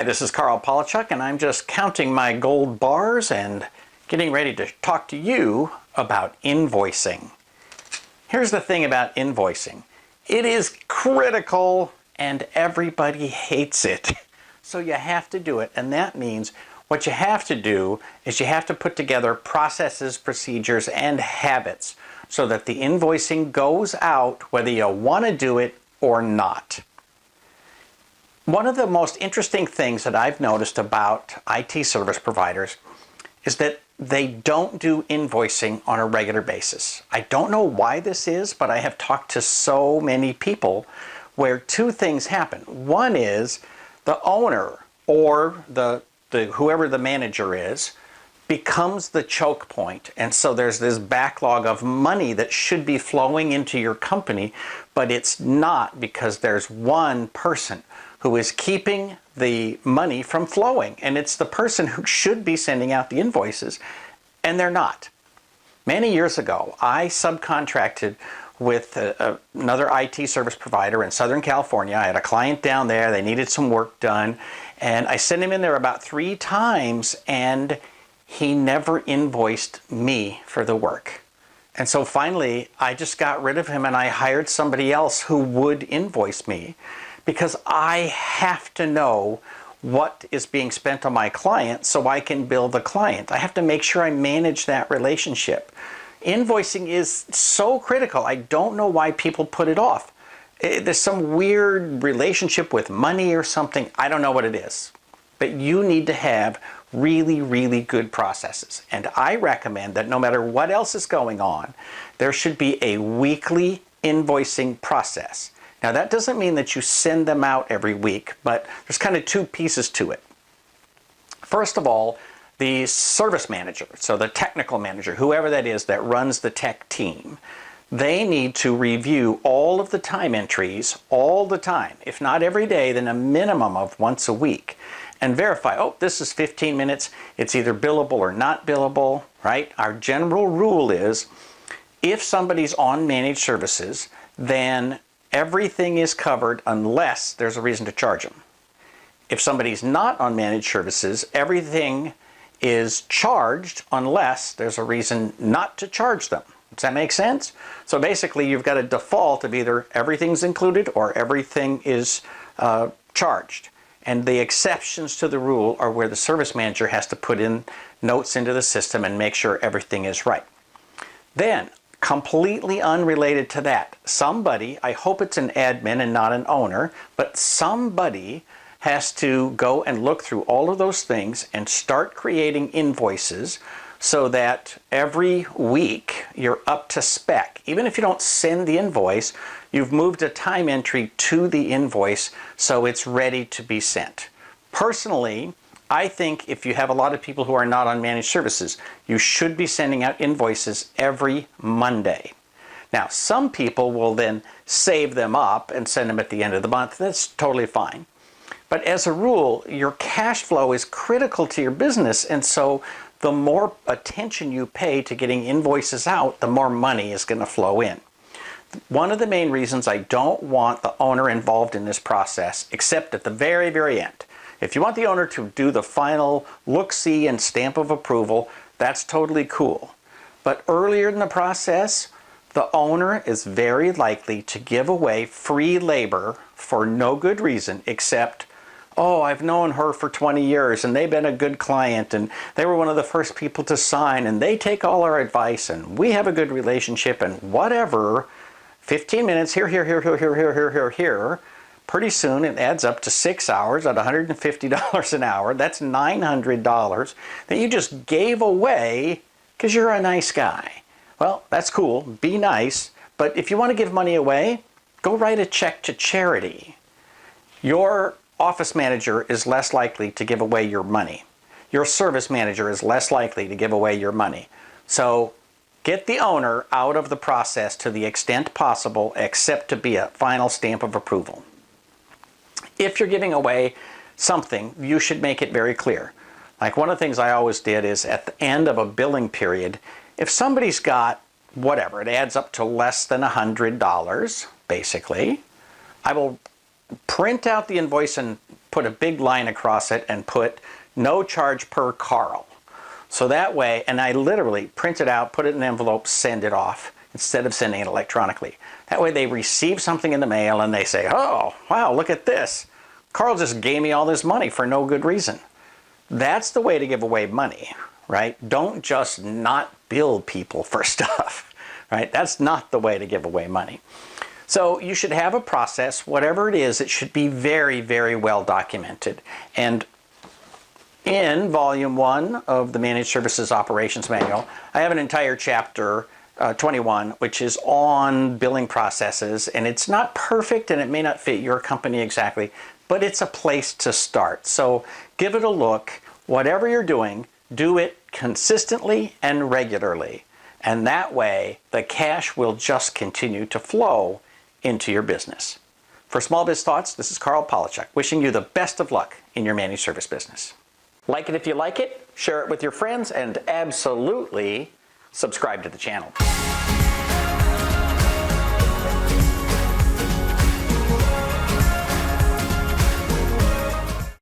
Hi, this is Carl Palachuk, and I'm just counting my gold bars and getting ready to talk to you about invoicing. Here's the thing about invoicing. It is critical and everybody hates it. So you have to do it, and that means what you have to do is you have to put together processes, procedures, and habits so that the invoicing goes out whether you want to do it or not. One of the most interesting things that I've noticed about IT service providers is that they don't do invoicing on a regular basis. I don't know why this is, but I have talked to so many people where two things happen. One is the owner or the whoever the manager is becomes the choke point, and so there's this backlog of money that should be flowing into your company, but it's not because there's one person who is keeping the money from flowing, and it's the person who should be sending out the invoices, and they're not. Many years ago, I subcontracted with another IT service provider in Southern California. I had a client down there, they needed some work done, and I sent him in there about 3 times, and he never invoiced me for the work. And so finally, I just got rid of him and I hired somebody else who would invoice me, because I have to know what is being spent on my client so I can bill the client. I have to make sure I manage that relationship. Invoicing is so critical. I don't know why people put it off. There's some weird relationship with money or something. I don't know what it is. But you need to have really, really good processes. And I recommend that no matter what else is going on, there should be a weekly invoicing process. Now, that doesn't mean that you send them out every week, but there's kind of 2 pieces to it. First of all, the service manager, so the technical manager, whoever that is that runs the tech team, they need to review all of the time entries all the time. If not every day, then a minimum of once a week. And verify, oh, this is 15 minutes, it's either billable or not billable, right? Our general rule is, if somebody's on managed services, then everything is covered unless there's a reason to charge them. If somebody's not on managed services, everything is charged unless there's a reason not to charge them. Does that make sense? So basically, you've got a default of either everything's included or everything is charged. And the exceptions to the rule are where the service manager has to put in notes into the system and make sure everything is right. Then, completely unrelated to that, somebody, I hope it's an admin and not an owner, but somebody has to go and look through all of those things and start creating invoices so that every week you're up to spec. Even if you don't send the invoice, you've moved a time entry to the invoice so it's ready to be sent. Personally, I think if you have a lot of people who are not on managed services, you should be sending out invoices every Monday. Now, some people will then save them up and send them at the end of the month. That's totally fine. But as a rule, your cash flow is critical to your business, and so the more attention you pay to getting invoices out, the more money is going to flow in. One of the main reasons I don't want the owner involved in this process, except at the very, very end. If you want the owner to do the final look-see and stamp of approval, that's totally cool. But earlier in the process, the owner is very likely to give away free labor for no good reason except, oh, I've known her for 20 years and they've been a good client and they were one of the first people to sign and they take all our advice and we have a good relationship and whatever, 15 minutes here, here. Pretty soon it adds up to 6 hours at $150 an hour. That's $900 that you just gave away because you're a nice guy. Well, that's cool. Be nice. But if you want to give money away, go write a check to charity. Your office manager is less likely to give away your money. Your service manager is less likely to give away your money. So get the owner out of the process to the extent possible, except to be a final stamp of approval. If you're giving away something, you should make it very clear. Like one of the things I always did is at the end of a billing period, if somebody's got whatever, it adds up to less than $100, basically, I will print out the invoice and put a big line across it and put no charge per Carl. So that way, and I literally print it out, put it in an envelope, send it off instead of sending it electronically. That way they receive something in the mail and they say, oh, wow, look at this. Carl just gave me all this money for no good reason. That's the way to give away money, right? Don't just not bill people for stuff, right? That's not the way to give away money. So you should have a process, whatever it is, it should be very, very well documented. And in Volume 1 of the Managed Services Operations Manual, I have an entire chapter, 21, which is on billing processes, and it's not perfect and it may not fit your company exactly, but it's a place to start. So give it a look. Whatever you're doing, do it consistently and regularly. And that way, the cash will just continue to flow into your business. For Small Biz Thoughts, this is Carl Palachuk, wishing you the best of luck in your managed service business. Like it if you like it, share it with your friends, and absolutely subscribe to the channel.